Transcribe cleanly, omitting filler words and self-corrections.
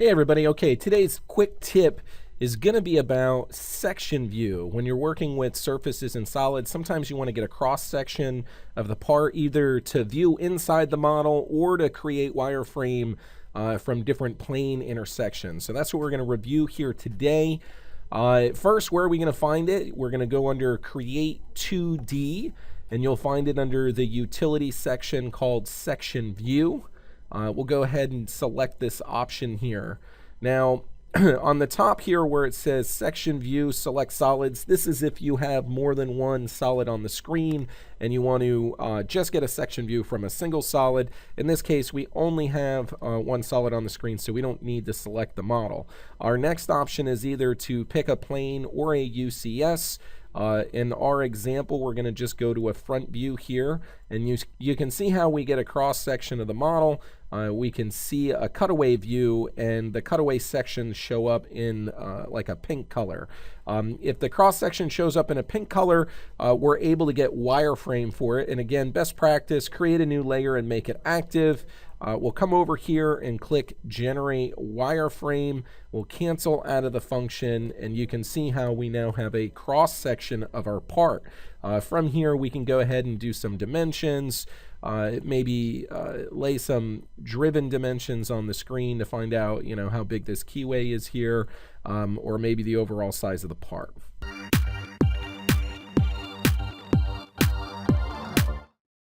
Hey everybody, okay, today's quick tip is going to be about section view. When you're working with surfaces and solids, sometimes you want to get a cross section of the part either to view inside the model or to create wireframe from different plane intersections. So that's what we're going to review here today. First, where are we going to find it? We're going to go under Create 2D, and you'll find it under the Utility section called Section View. We'll go ahead and select this option here. Now, on the top here where it says Section View, Select Solids, this is if you have more than one solid on the screen and you want to just get a section view from a single solid. In this case, we only have one solid on the screen, so we don't need to select the model. Our next option is either to pick a plane or a UCS. In our example, we're going to just go to a front view here, and you can see how we get a cross section of the model. We can see a cutaway view, and the cutaway sections show up in like a pink color. If the cross section shows up in a pink color, we're able to get wireframe for it. And again, best practice, create a new layer and make it active. We'll come over here and click Generate Wireframe. We'll cancel out of the function, and you can see how we now have a cross section of our part. From here, we can go ahead and do some dimensions, maybe lay some driven dimensions on the screen to find out, how big this keyway is here, or maybe the overall size of the part.